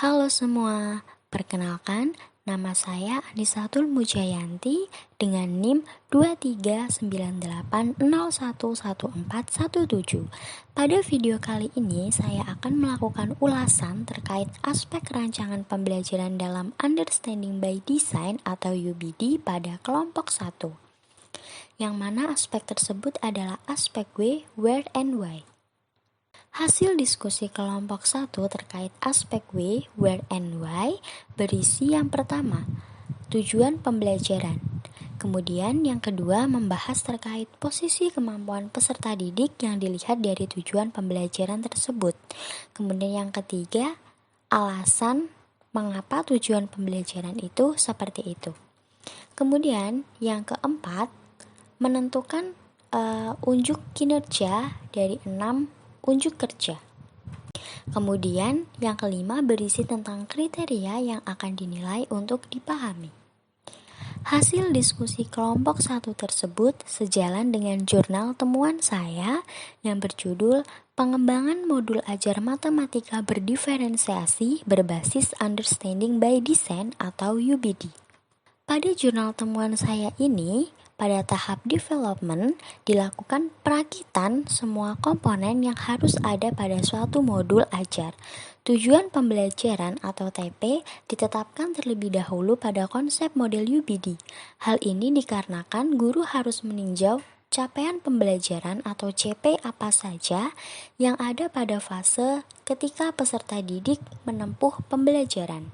Halo semua, perkenalkan nama saya Anisatul Mujayanti dengan NIM 23980114117. Pada video kali ini saya akan melakukan ulasan terkait aspek rancangan pembelajaran dalam Understanding by Design atau UBD pada kelompok 1. Yang mana aspek tersebut adalah aspek W, where and why. Hasil diskusi kelompok 1 terkait aspek W, where and why berisi yang pertama, tujuan pembelajaran. Kemudian yang kedua membahas terkait posisi kemampuan peserta didik yang dilihat dari tujuan pembelajaran tersebut. Kemudian yang ketiga, alasan mengapa tujuan pembelajaran itu seperti itu. Kemudian yang keempat, menentukan unjuk kinerja dari 6 unjuk kerja. Kemudian yang kelima berisi tentang kriteria yang akan dinilai untuk dipahami. Hasil diskusi kelompok 1 tersebut sejalan dengan jurnal temuan saya yang berjudul Pengembangan Modul Ajar Matematika Berdiferensiasi Berbasis Understanding by Design atau UBD. Pada jurnal temuan saya ini, pada tahap development dilakukan perakitan semua komponen yang harus ada pada suatu modul ajar. Tujuan pembelajaran atau TP ditetapkan terlebih dahulu pada konsep model UBD. Hal ini dikarenakan guru harus meninjau capaian pembelajaran atau CP apa saja yang ada pada fase ketika peserta didik menempuh pembelajaran.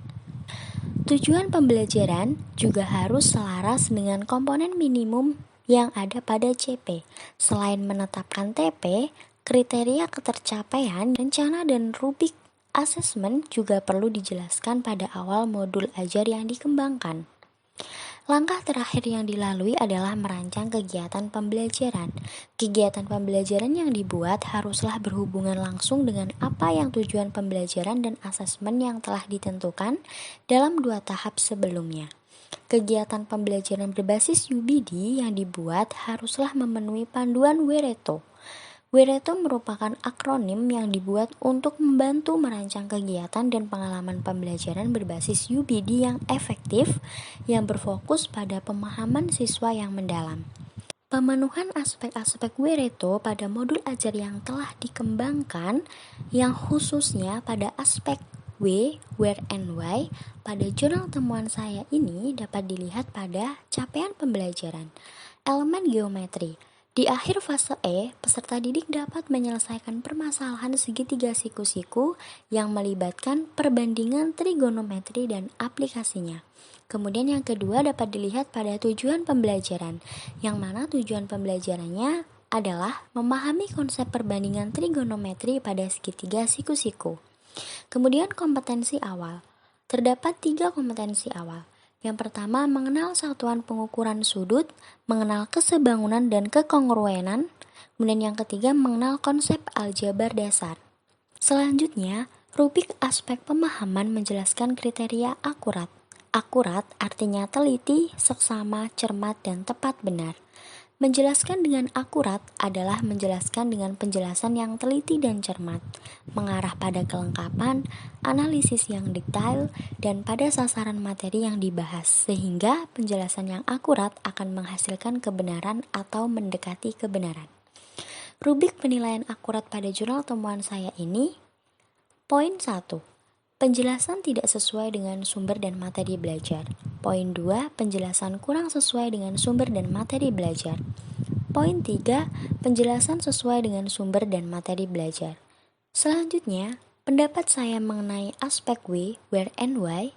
Tujuan pembelajaran juga harus selaras dengan komponen minimum yang ada pada CP. Selain menetapkan TP, kriteria ketercapaian, rencana dan rubrik asesmen juga perlu dijelaskan pada awal modul ajar yang dikembangkan. Langkah terakhir yang dilalui adalah merancang kegiatan pembelajaran. Kegiatan pembelajaran yang dibuat haruslah berhubungan langsung dengan apa yang tujuan pembelajaran dan asesmen yang telah ditentukan dalam 2 tahap sebelumnya. Kegiatan pembelajaran berbasis UBD yang dibuat haruslah memenuhi panduan WRETO. WRETO merupakan akronim yang dibuat untuk membantu merancang kegiatan dan pengalaman pembelajaran berbasis UBD yang efektif, yang berfokus pada pemahaman siswa yang mendalam. Pemenuhan aspek-aspek WRETO pada modul ajar yang telah dikembangkan, yang khususnya pada aspek W, where and why, pada jurnal temuan saya ini dapat dilihat pada capaian pembelajaran. Elemen geometri. Di akhir fase E, peserta didik dapat menyelesaikan permasalahan segitiga siku-siku yang melibatkan perbandingan trigonometri dan aplikasinya. Kemudian yang kedua dapat dilihat pada tujuan pembelajaran, yang mana tujuan pembelajarannya adalah memahami konsep perbandingan trigonometri pada segitiga siku-siku. Kemudian kompetensi awal. Terdapat 3 kompetensi awal. Yang pertama, mengenal satuan pengukuran sudut, mengenal kesebangunan dan kekongruenan. Kemudian yang ketiga, mengenal konsep aljabar dasar. Selanjutnya, rubrik aspek pemahaman menjelaskan kriteria akurat. Akurat artinya teliti, seksama, cermat, dan tepat benar. Menjelaskan dengan akurat adalah menjelaskan dengan penjelasan yang teliti dan cermat, mengarah pada kelengkapan, analisis yang detail, dan pada sasaran materi yang dibahas, sehingga penjelasan yang akurat akan menghasilkan kebenaran atau mendekati kebenaran. Rubrik penilaian akurat pada jurnal temuan saya ini, poin 1. Penjelasan tidak sesuai dengan sumber dan materi belajar. Poin 2, penjelasan kurang sesuai dengan sumber dan materi belajar. Poin 3, penjelasan sesuai dengan sumber dan materi belajar. Selanjutnya, pendapat saya mengenai aspek W, where and why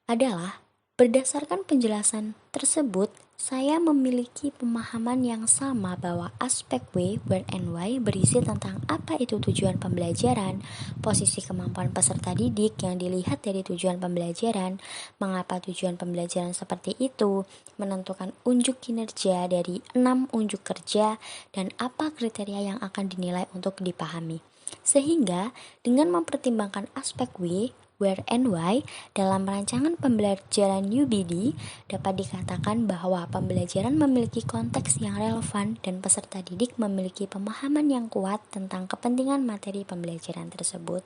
adalah berdasarkan penjelasan tersebut, saya memiliki pemahaman yang sama bahwa aspek W, where and why berisi tentang apa itu tujuan pembelajaran, posisi kemampuan peserta didik yang dilihat dari tujuan pembelajaran, mengapa tujuan pembelajaran seperti itu, menentukan unjuk kinerja dari 6 unjuk kerja, dan apa kriteria yang akan dinilai untuk dipahami. Sehingga dengan mempertimbangkan aspek W, where and why dalam rancangan pembelajaran UBD dapat dikatakan bahwa pembelajaran memiliki konteks yang relevan dan peserta didik memiliki pemahaman yang kuat tentang kepentingan materi pembelajaran tersebut.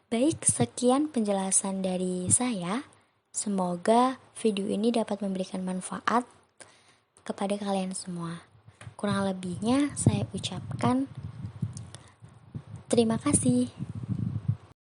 Baik, sekian penjelasan dari saya. Semoga video ini dapat memberikan manfaat kepada kalian semua. Kurang lebihnya saya ucapkan terima kasih.